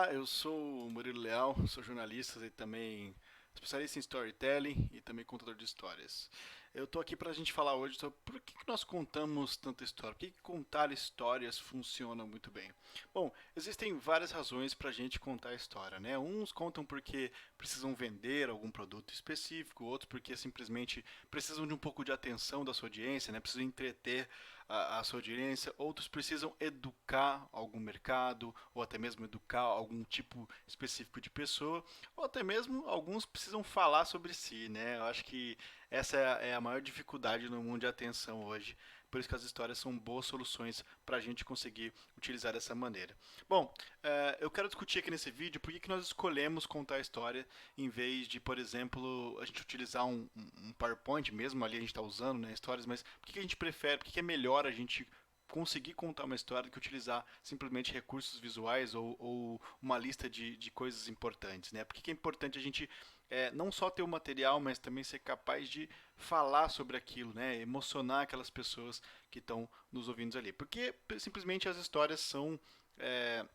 Eu sou o Murilo Leal, sou jornalista e também especialista em storytelling e também contador de histórias. Eu estou aqui para a gente falar hoje sobre por que nós contamos tanta história, por que contar histórias funciona muito bem. Bom, existem várias razões para a gente contar história, né? Uns contam porque precisam vender algum produto específico, outros porque simplesmente precisam de um pouco de atenção da sua audiência, né? Precisam entreter a sua audiência, outros precisam educar algum mercado, ou até mesmo educar algum tipo específico de pessoa, ou até mesmo alguns precisam falar sobre si, né? Eu acho que essa é a maior dificuldade no mundo de atenção hoje. Por isso que as histórias são boas soluções para a gente conseguir utilizar dessa maneira. Bom, eu quero discutir aqui nesse vídeo por que nós escolhemos contar a história em vez de, por exemplo, a gente utilizar um PowerPoint mesmo, ali a gente está usando, né, histórias, mas por que a gente prefere, por que é melhor a gente conseguir contar uma história do que utilizar simplesmente recursos visuais ou uma lista de coisas importantes, né? Por que é importante a gente não só ter o material, mas também ser capaz de falar sobre aquilo, né? Emocionar aquelas pessoas que estão nos ouvindo ali. Porque simplesmente as histórias são é,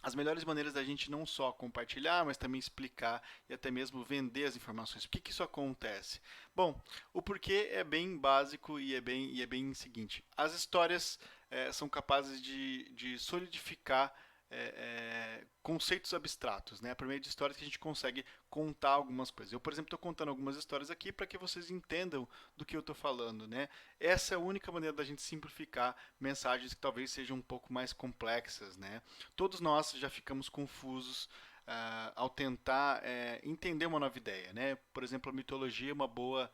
as melhores maneiras da gente não só compartilhar, mas também explicar e até mesmo vender as informações. Por que isso acontece? Bom, o porquê é bem básico e é bem o seguinte: as histórias são capazes de solidificar conceitos abstratos, né? Por meio de histórias que a gente consegue contar algumas coisas. Eu, por exemplo, estou contando algumas histórias aqui para que vocês entendam do que eu estou falando, né? Essa é a única maneira da gente simplificar mensagens que talvez sejam um pouco mais complexas, né? Todos nós já ficamos confusos ao tentar entender uma nova ideia, né? Por exemplo, a mitologia é uma boa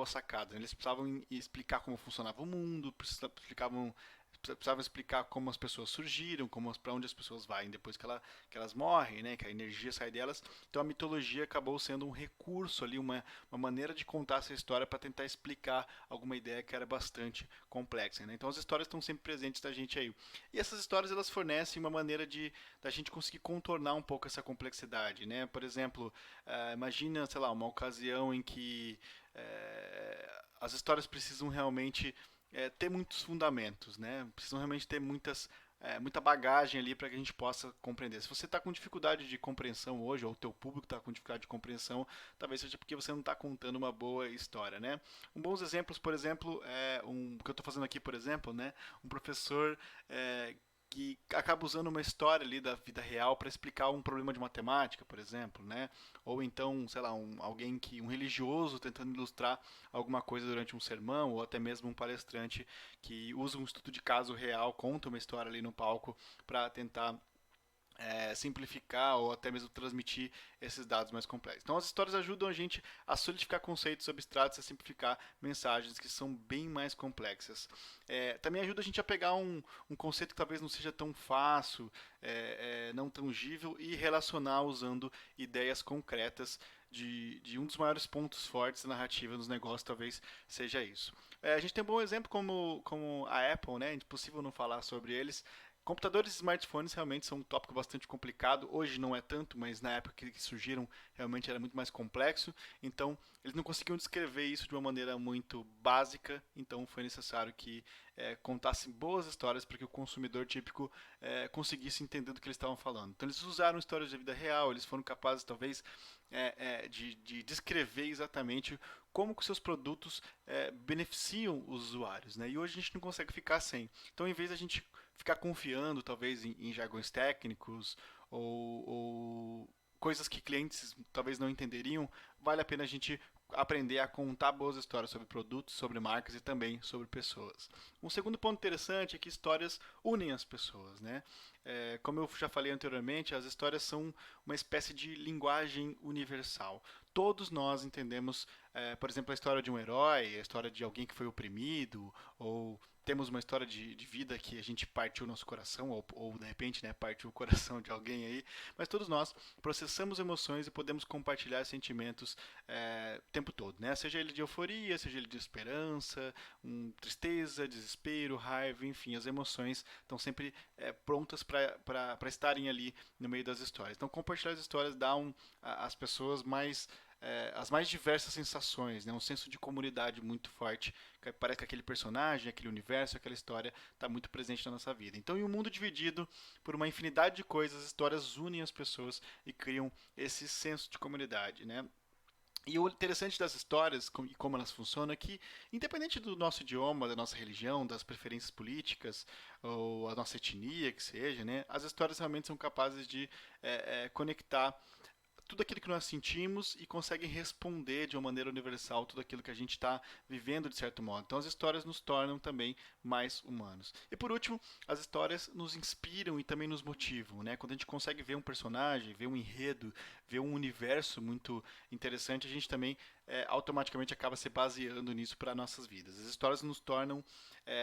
sacada, né? Eles precisavam explicar como funcionava o mundo, precisavam explicar como as pessoas surgiram, como para onde as pessoas vão depois que elas morrem, né? Que a energia sai delas. Então a mitologia acabou sendo um recurso ali, uma maneira de contar essa história para tentar explicar alguma ideia que era bastante complexa, né? Então as histórias estão sempre presentes da gente aí. E essas histórias elas fornecem uma maneira de da gente conseguir contornar um pouco essa complexidade, né? Por exemplo, imagina, sei lá, uma ocasião em que as histórias precisam realmente ter muitos fundamentos, né? Precisam realmente ter muita bagagem ali para que a gente possa compreender. Se você está com dificuldade de compreensão hoje, ou o teu público está com dificuldade de compreensão, talvez seja porque você não está contando uma boa história, né? Um bons exemplos, por exemplo, que eu estou fazendo aqui, por exemplo, né? Um professor que acaba usando uma história ali da vida real para explicar um problema de matemática, por exemplo, né? Ou então, sei lá, um religioso tentando ilustrar alguma coisa durante um sermão, ou até mesmo um palestrante que usa um estudo de caso real, conta uma história ali no palco para tentar simplificar ou até mesmo transmitir esses dados mais complexos. Então, as histórias ajudam a gente a solidificar conceitos abstratos e a simplificar mensagens que são bem mais complexas. Também ajuda a gente a pegar um conceito que talvez não seja tão fácil, não tangível e relacionar usando ideias concretas de um dos maiores pontos fortes da narrativa nos negócios, talvez seja isso. A gente tem um bom exemplo como a Apple, né? É impossível não falar sobre eles. Computadores e smartphones realmente são um tópico bastante complicado. Hoje não é tanto, mas na época que surgiram realmente era muito mais complexo. Então eles não conseguiam descrever isso de uma maneira muito básica. Então foi necessário que contassem boas histórias para que o consumidor típico conseguisse entender do que eles estavam falando. Então eles usaram histórias de vida real. Eles foram capazes talvez de descrever exatamente como que seus produtos beneficiam os usuários, né? E hoje a gente não consegue ficar sem. Então, em vez da gente ficar confiando, talvez, em jargões técnicos ou coisas que clientes talvez não entenderiam, vale a pena a gente aprender a contar boas histórias sobre produtos, sobre marcas e também sobre pessoas. Um segundo ponto interessante é que histórias unem as pessoas, né? Como eu já falei anteriormente, as histórias são uma espécie de linguagem universal. Todos nós entendemos, por exemplo, a história de um herói, a história de alguém que foi oprimido, ou temos uma história de vida que a gente partiu o nosso coração, ou de repente né, partiu o coração de alguém aí, mas todos nós processamos emoções e podemos compartilhar sentimentos o tempo todo, né? Seja ele de euforia, seja ele de esperança, tristeza, desespero, raiva, enfim, as emoções estão sempre prontas para estarem ali no meio das histórias. Então, compartilhar as histórias dá às pessoas mais as mais diversas sensações, né? Um senso de comunidade muito forte. Parece que aquele personagem, aquele universo, aquela história está muito presente na nossa vida. Então, em um mundo dividido por uma infinidade de coisas, as histórias unem as pessoas e criam esse senso de comunidade, né? E o interessante das histórias e como elas funcionam é que, independente do nosso idioma, da nossa religião, das preferências políticas ou a nossa etnia, que seja, né, as histórias realmente são capazes de conectar tudo aquilo que nós sentimos e conseguem responder de uma maneira universal tudo aquilo que a gente está vivendo de certo modo. Então as histórias nos tornam também mais humanos. E por último, as histórias nos inspiram e também nos motivam, né? Quando a gente consegue ver um personagem, ver um enredo, ver um universo muito interessante, a gente também automaticamente acaba se baseando nisso para nossas vidas. As histórias nos tornam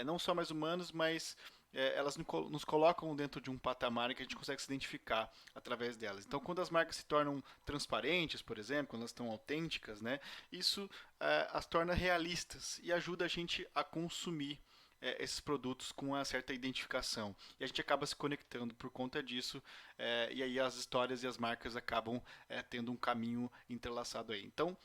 não só mais humanos, mas elas nos colocam dentro de um patamar que a gente consegue se identificar através delas. Então, quando as marcas se tornam transparentes, por exemplo, quando elas estão autênticas, né, isso as torna realistas e ajuda a gente a consumir esses produtos com uma certa identificação. E a gente acaba se conectando por conta disso, e aí as histórias e as marcas acabam tendo um caminho entrelaçado aí. Então,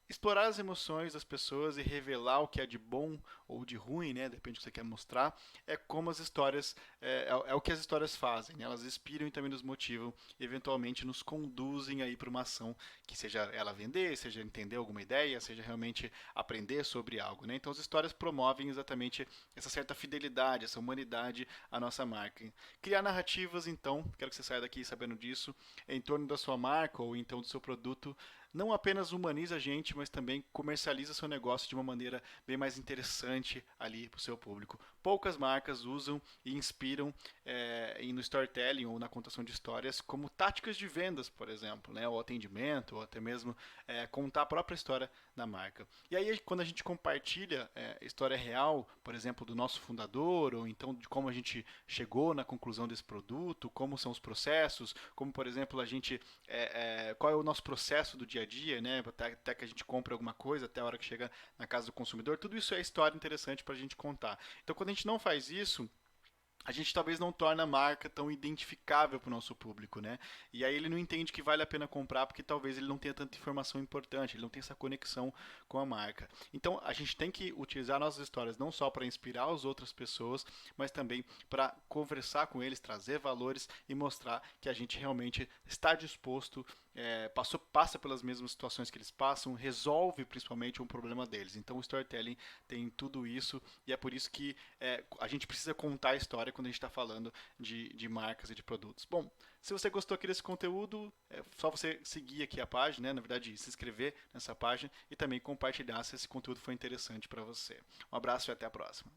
explorar as emoções das pessoas e revelar o que é de bom ou de ruim, né? Depende do que você quer mostrar. É como as histórias é o que as histórias fazem. Né? Elas inspiram e também nos motivam, e eventualmente nos conduzem aí para uma ação que seja ela vender, seja entender alguma ideia, seja realmente aprender sobre algo. Né? Então as histórias promovem exatamente essa certa fidelidade, essa humanidade à nossa marca. Criar narrativas, então, quero que você saia daqui sabendo disso, em torno da sua marca ou então do seu produto, não apenas humaniza a gente, mas também comercializa seu negócio de uma maneira bem mais interessante ali para o seu público. Poucas marcas usam e inspiram no storytelling ou na contação de histórias como táticas de vendas, por exemplo, né, ou atendimento, ou até mesmo contar a própria história da marca. E aí, quando a gente compartilha história real, por exemplo, do nosso fundador, ou então de como a gente chegou na conclusão desse produto, como são os processos, como, por exemplo, a gente qual é o nosso processo do dia a dia, né? Até que a gente compra alguma coisa, até a hora que chega na casa do consumidor, tudo isso é história interessante para a gente contar. Então, quando a gente não faz isso, a gente talvez não torne a marca tão identificável para o nosso público, né? E aí ele não entende que vale a pena comprar porque talvez ele não tenha tanta informação importante, ele não tem essa conexão com a marca. Então a gente tem que utilizar nossas histórias não só para inspirar as outras pessoas, mas também para conversar com eles, trazer valores e mostrar que a gente realmente está disposto, passa pelas mesmas situações que eles passam, resolve principalmente um problema deles. Então o storytelling tem tudo isso e é por isso que a gente precisa contar a história quando a gente está falando de marcas e de produtos. Bom, se você gostou aqui desse conteúdo, é só você seguir aqui a página, né? Na verdade, se inscrever nessa página e também compartilhar se esse conteúdo foi interessante para você. Um abraço e até a próxima.